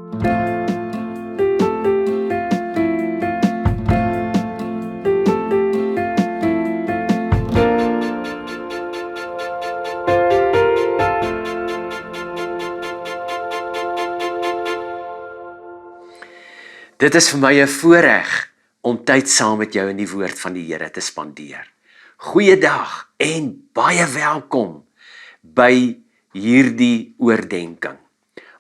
Dit is vir my 'n voorreg om tyd saam met jou in die woord van die Here te spandeer. Goeiedag en baie welkom by hierdie oordenking.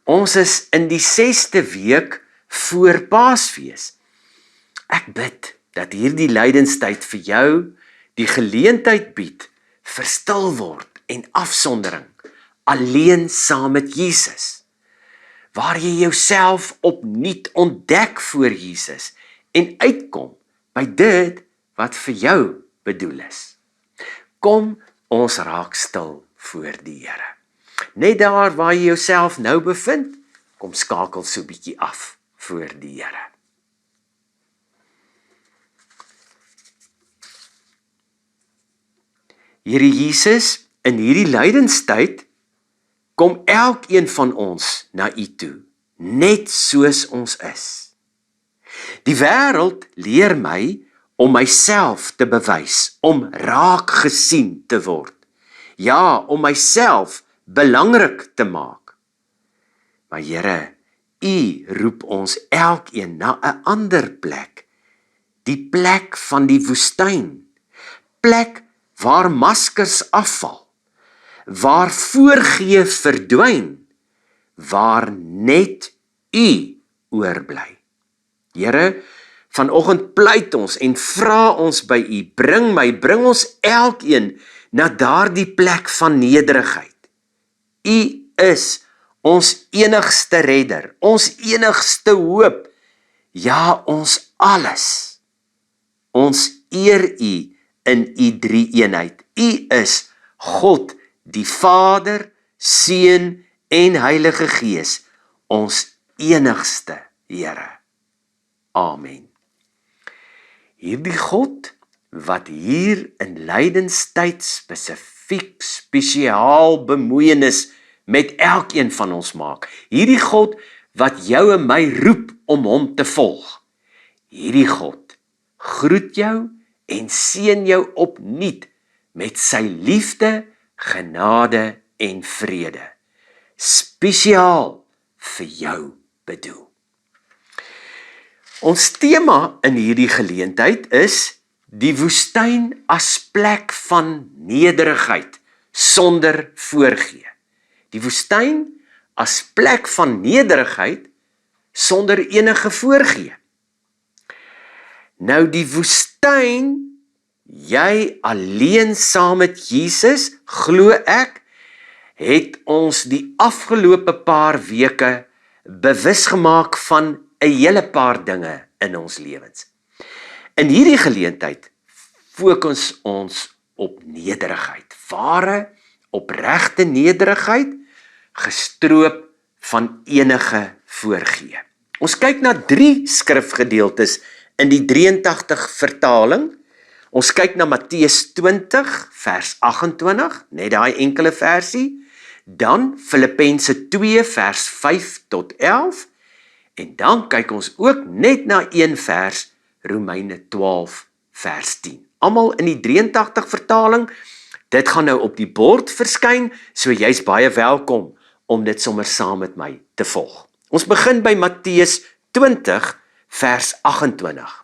Ons is in die 6de week voor Paasfees. Ek bid dat hierdie lydenstyd vir jou die geleentheid bied vir stil word en afsondering, alleen saam met Jesus, waar jy jouself opnuut ontdek voor Jesus en uitkom by dit wat vir jou bedoel is. Kom, ons raak stil voor die Here. Net daar waar jy jouself nou bevind, kom skakel so bietjie af voor die Here. Here Jesus, in hierdie lydenstyd kom elkeen van ons na U toe, net soos ons is. Die wêreld leer my om myself te bewys, om raak gesien te word. Ja, om myself belangrik te maak. Maar Here, U roep ons elkeen na 'n ander plek, die plek van die woestyn, plek waar maskers afval, waar voorgee verdwyn, waar net U oorbly. Here, vanoggend pleit ons en vra ons by U, bring ons elkeen na daardie plek van nederigheid. U is ons enigste redder, ons enigste hoop, ja, ons alles. Ons eer U in U drie-eenheid. U is God, die Vader, Seun en Heilige Gees, ons enigste Here. Amen. Hierdie God, wat hier in lydenstyd spesiaal bemoeienis met elkeen van ons maak. Hierdie God, wat jou en my roep om hom te volg. Hierdie God, groet jou en seën jou opnuut met sy liefde, genade en vrede. Spesiaal vir jou bedoel. Ons tema in hierdie geleentheid is die woestyn as plek van nederigheid sonder voorgee. Die woestyn as plek van nederigheid sonder enige voorgee. Nou die woestyn, jy alleen saam met Jesus, glo ek, het ons die afgelope paar weke bewus gemaak van 'n hele paar dinge in ons lewens. In hierdie geleentheid fokus ons op nederigheid, ware, opregte nederigheid, gestroop van enige voorgee. Ons kyk na 3 skrifgedeeltes in die 83 vertaling. Ons kyk na Matteus 20 vers 28, net daai enkele versie, dan Filippense 2 vers 5 tot 11, en dan kyk ons ook net na 1 vers, Romeine 12 vers 10. Almal in die 83 vertaling, dit gaan nou op die bord verskyn, so jy's baie welkom om dit sommer saam met my te volg. Ons begin by Matteus 20 vers 28.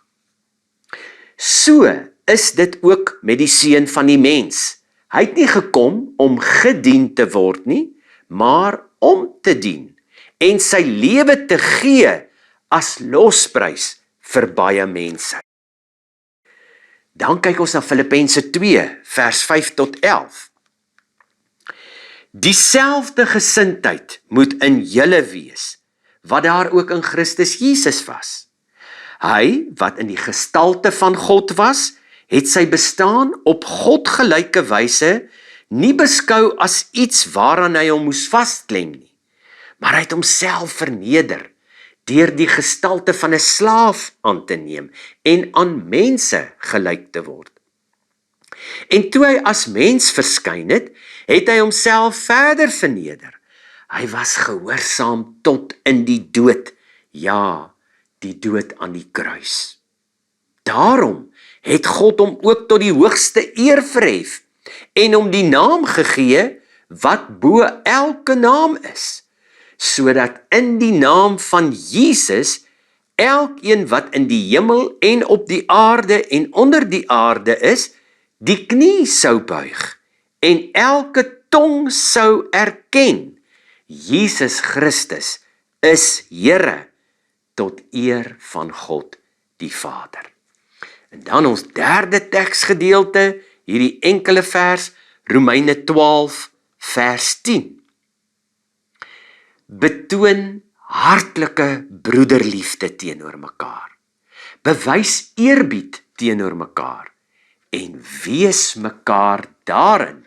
So is dit ook met die Seun van die mens. Hy het nie gekom om gedien te word nie, maar om te dien en sy lewe te gee as losprys vir baie mense. Dan kyk ons na Filippense 2 vers 5 tot 11. Dieselfde gesindheid moet in julle wees, wat daar ook in Christus Jesus was. Hy, wat in die gestalte van God was, het sy bestaan op God gelyke wyse nie beskou as iets waaraan hy hom moes vasklem nie, maar hy het homself verneder deur die gestalte van 'n slaaf aan te neem en aan mense gelyk te word. En toe hy as mens verskyn het, het hy homself verder verneder. Hy was gehoorsaam tot in die dood, Ja, die dood aan die kruis. Daarom het God hom ook tot die hoogste eer verhef en hom die naam gegee wat bo elke naam is, sodat in die naam van Jesus elkeen wat in die hemel en op die aarde en onder die aarde is, die knie sou buig en elke tong sou erken, Jesus Christus is Here tot eer van God die Vader. En dan ons derde teksgedeelte, hierdie enkele vers, Romeine 12 vers 10. Betoon hartlike broederliefde teenoor mekaar. Bewys eerbied teenoor mekaar en wees mekaar daarin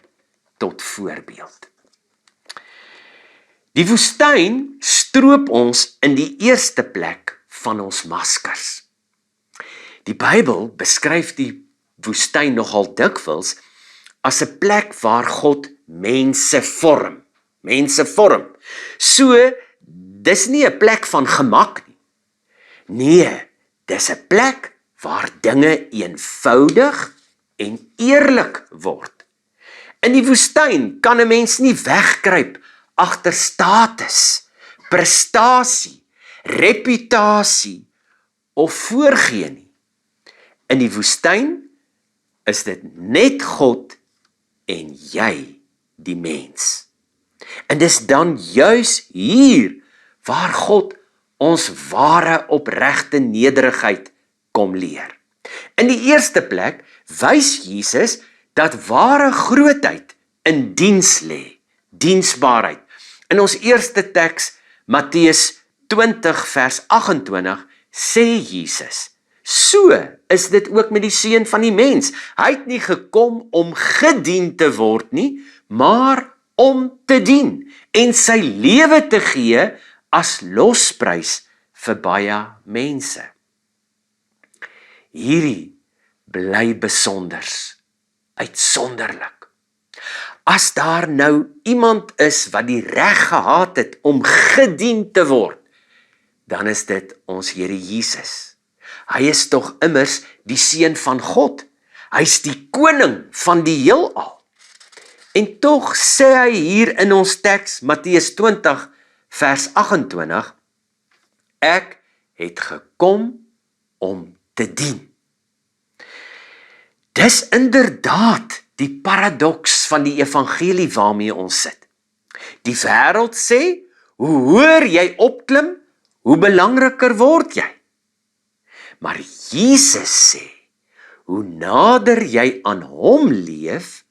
tot voorbeeld. Die woestyn stroop ons in die eerste plek van ons maskers. Die Bybel beskryf die woestyn nogal dikwels as 'n plek waar God mense vorm. So, dis nie 'n plek van gemak nie. Nee, dis 'n plek waar dinge eenvoudig en eerlik word. In die woestyn kan 'n mens nie wegkruip agter status, prestasie, reputasie of voorgee nie. In die woestyn is dit net God en jy, die mens. En dis dan juis hier waar God ons ware opregte nederigheid kom leer. In die eerste plek wys Jesus dat ware grootheid in diens lê, diensbaarheid. In ons eerste teks, Matteus 20 vers 28, sê Jesus, so is dit ook met die Seun van die mens. Hy het nie gekom om gedien te word nie, maar om te dien en sy lewe te gee as losprys vir baie mense. Hierdie bly besonders, uitsonderlik. As daar nou iemand is wat die reg gehad het om gedien te word, dan is dit ons Here Jesus. Hy is tog immers die Seun van God. Hy is die koning van die heelal. En tog sê hy hier in ons teks, Matteus 20 vers 28, ek het gekom om te dien. Dis inderdaad die paradoks van die evangelie waarmee ons sit. Die wêreld sê, hoe hoër jy opklim, hoe belangriker word jy. Maar Jesus sê, hoe nader jy aan hom leef,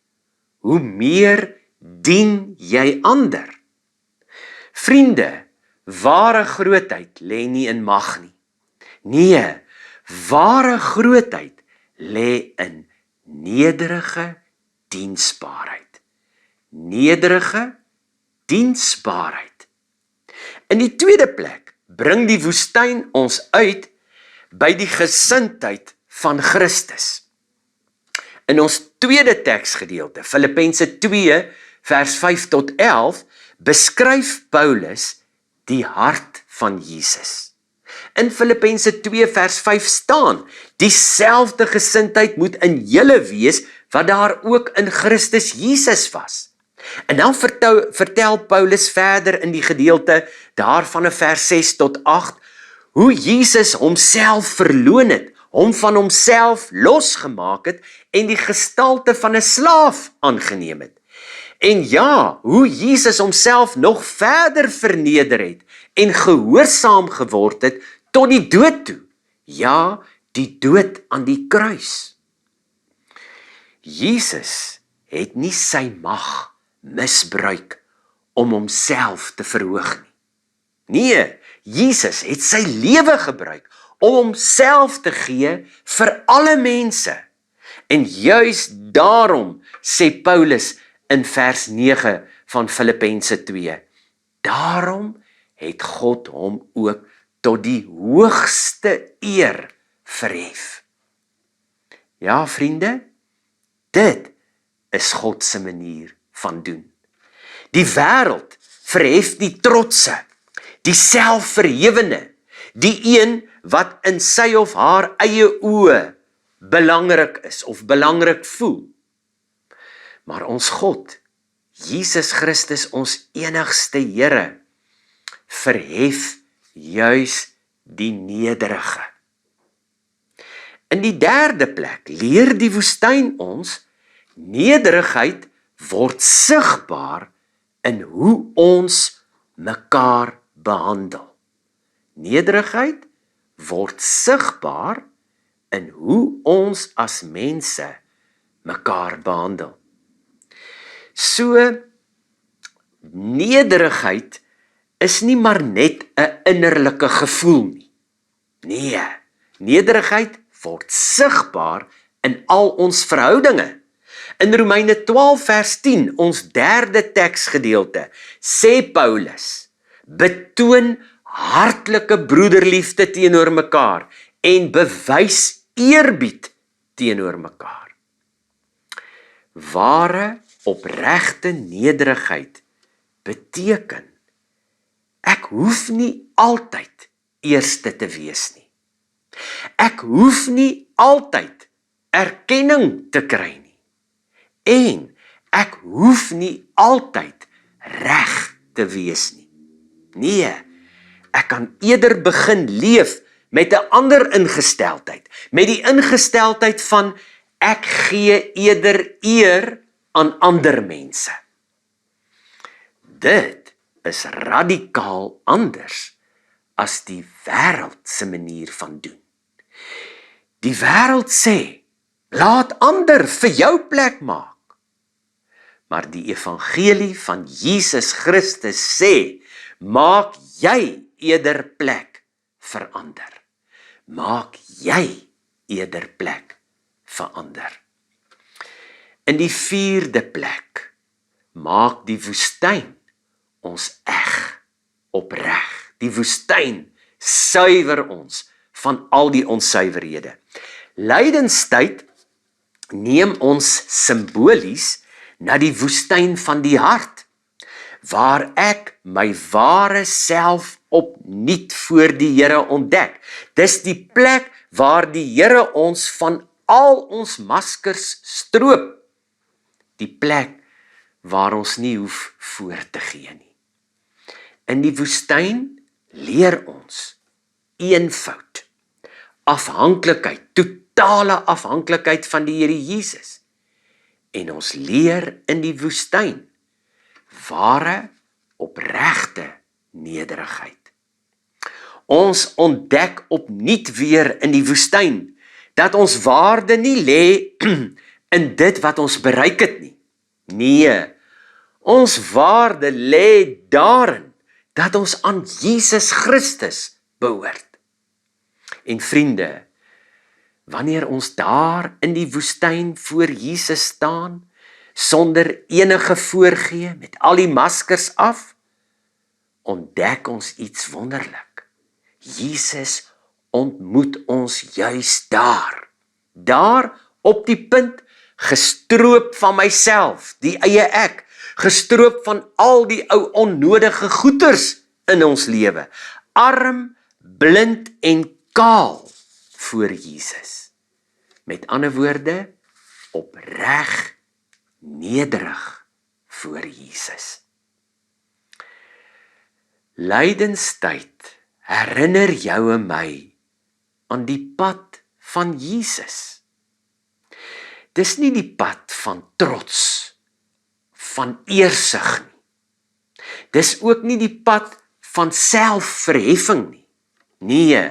hoe meer dien jy ander. Vriende, ware grootheid lê nie in mag nie. Nee, ware grootheid lê in nederige diensbaarheid. Nederige diensbaarheid. In die tweede plek bring die woestyn ons uit by die gesindheid van Christus. In ons tweede teksgedeelte, Filippense 2 vers 5 tot 11, beskryf Paulus die hart van Jesus. In Filippense 2 vers 5 staan, dieselfde gesindheid moet in julle wees, wat daar ook in Christus Jesus was. En dan vertel Paulus verder in die gedeelte, daarvan in vers 6 tot 8, hoe Jesus homself verloon het, hom van homself losgemaak het, en die gestalte van 'n slaaf aangeneem het. En ja, hoe Jesus homself nog verder verneder het, en gehoorsaam geword het, tot die dood toe. Ja, die dood aan die kruis. Jesus het nie sy mag misbruik om homself te verhoog nie. Nee, Jesus het sy lewe gebruik om homself te gee vir alle mense. En juis daarom sê Paulus in vers 9 van Filippense 2, daarom het God hom ook tot die hoogste eer verhef. Ja, vriende, dit is God se manier van doen. Die wêreld verhef die trotse, die selfverhewene, Die een wat in sy of haar eie oë belangrik is of belangrik voel. Maar ons God, Jesus Christus, ons enigste Here, verhef juis die nederige. In die derde plek leer die woestyn ons, nederigheid word sigbaar in hoe ons mekaar behandel. Nederigheid word sigbaar in hoe ons as mense mekaar behandel. So, nederigheid is nie maar net 'n innerlike gevoel nie. Nee, nederigheid word sigbaar in al ons verhoudinge. In Romeine 12 vers 10, ons derde teksgedeelte, sê Paulus, betoon hartlike broederliefde teenoor mekaar en bewys eerbied teenoor mekaar. Ware, opregte nederigheid beteken, ek hoef nie altyd eerste te wees nie. Ek hoef nie altyd erkenning te kry nie. En ek hoef nie altyd reg te wees nie. Nee, ek kan eerder begin leef met 'n ander ingesteldheid, met die ingesteldheid van ek gee eerder eer aan ander mense. Dit is radikaal anders as die wêreld se manier van doen. Die wêreld sê, laat ander vir jou plek maak. Maar die evangelie van Jesus Christus sê, maak jy eerder plek vir ander. Maak jy eerder plek vir ander. In die vierde plek, maak die woestyn ons eg, opreg. Die woestyn suiwer ons van al die onsuiverhede. Lydenstyd neem ons simbolies na die woestyn van die hart, waar ek my ware self opnuut voor die Here ontdek. Dis die plek waar die Here ons van al ons maskers stroop. Die plek waar ons nie hoef voor te gee nie. In die woestyn leer ons eenvoud, afhanklikheid, totale afhanklikheid van die Here Jesus. En ons leer in die woestyn ware, opregte nederigheid. Ons ontdek opnuut weer in die woestyn dat ons waarde nie lê in dit wat ons bereik het nie. Nee, ons waarde lê daarin dat ons aan Jesus Christus behoort. En vriende, wanneer ons daar in die woestyn voor Jesus staan, sonder enige voorgee, met al die maskers af, ontdek ons iets wonderlik. Jesus ontmoet ons juis daar. Daar op die punt, gestroop van myself, die eie ek, gestroop van al die ou onnodige goeders in ons lewe, arm, blind en kaal voor Jesus. Met ander woorde, opreg, nederig voor Jesus. Lydenstyd herinner jou en my aan die pad van Jesus. Dis nie die pad van trots, van eersig nie. Dis ook nie die pad van selfverheffing nie. Nee,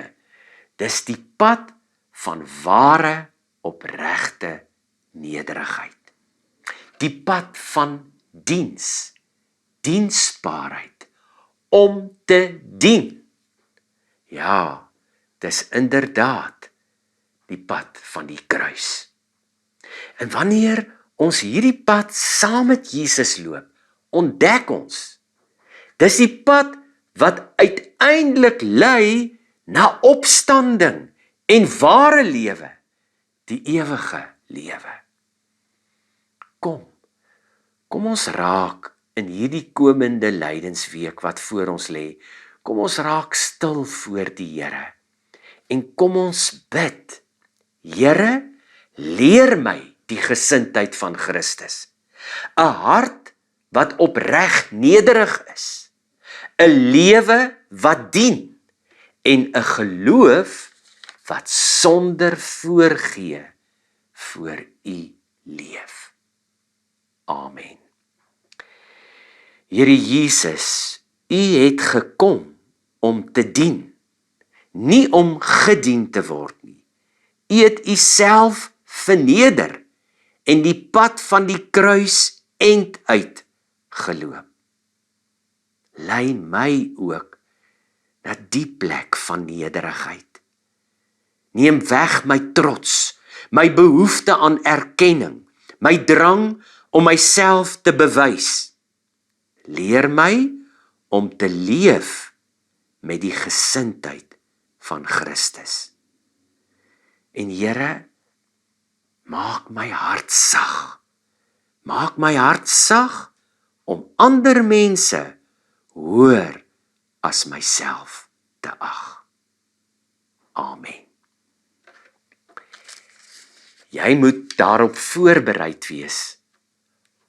dis die pad van ware, opregte nederigheid. Die pad van diens, diensbaarheid, om te dien. Ja, dis inderdaad die pad van die kruis. En wanneer ons hierdie pad saam met Jesus loop, ontdek ons, dis die pad wat uiteindelik lei na opstanding en ware lewe, die ewige lewe. Kom ons raak in hierdie komende lydensweek wat voor ons lê, Kom ons raak stil voor die Here en kom ons bid. Here, leer my die gesindheid van Christus. 'n hart wat opreg nederig is, 'n lewe wat dien en 'n geloof wat sonder voorgee voor U leef. Amen. Here Jesus, U het gekom om te dien, nie om gedien te word nie. U het U self verneder en die pad van die kruis end uit geloop. Lei my ook na die plek van nederigheid. Neem weg my trots, my behoefte aan erkenning, my drang om myself te bewys. Leer my om te leef met die gesindheid van Christus. En Here, maak my hart sag. Maak my hart sag om ander mense hoër as myself te ag. Amen. Jy moet daarop voorbereid wees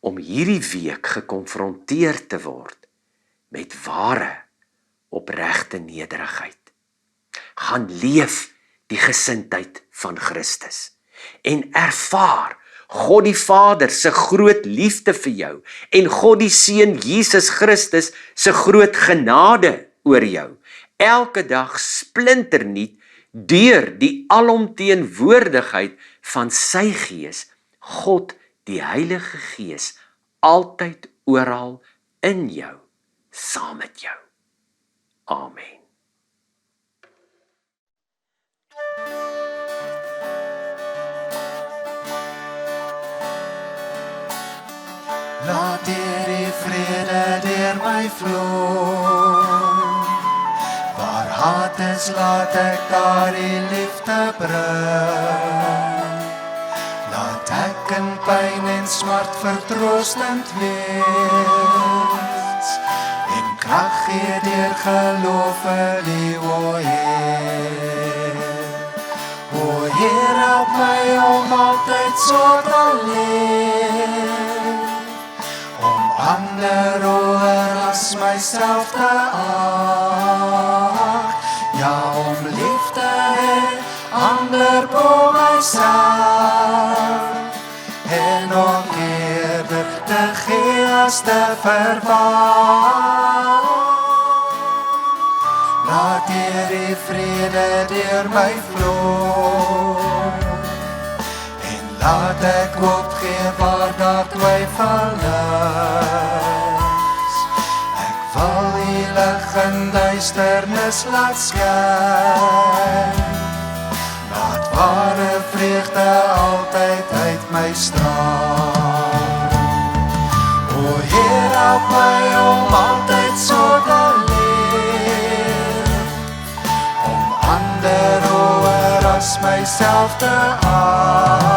om hierdie week gekonfronteer te word met ware, opregte nederigheid. Gaan leef die gesindheid van Christus en ervaar God die Vader se groot liefde vir jou en God die Seun Jesus Christus se groot genade oor jou. Elke dag splinternuut deur die alomteenwoordigheid van sy Gees, God die Heilige Gees, altyd oral in jou, saam met jou. Amen. Laat die vrede deur my vloei. Waar haat is, laat ek daar die liefde bring. Laat ek in pyn en smart vertroostend wees. En krag gee deur geloof in die Heer. O Heer, help my om altyd so te leef. Ander hoër as myself te ag. Ja, om lief te hê, ander bo myself. En ook eerder te gee as te verwag. Laat die vrede deur my vloei. Laat ek opgee waar daar twyfel is. Ek wil die lig in duisternis laat skyn. Laat ware vreugde altyd uit my straal. O Heer, help my om altyd so te leef. Om ander hoër as myself te ag.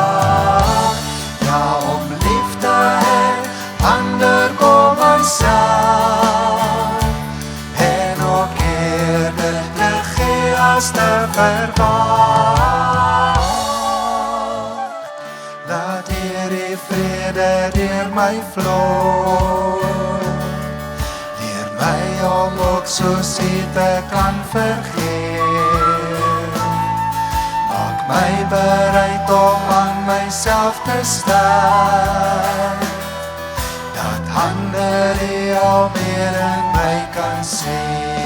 En ook eerder te gee as te verwag. Laat die vrede deur my vloei. Leer my om ook soos U te kan vergeef. Maak my bereid om aan myself te staan. Ander die al meer in my kan sien.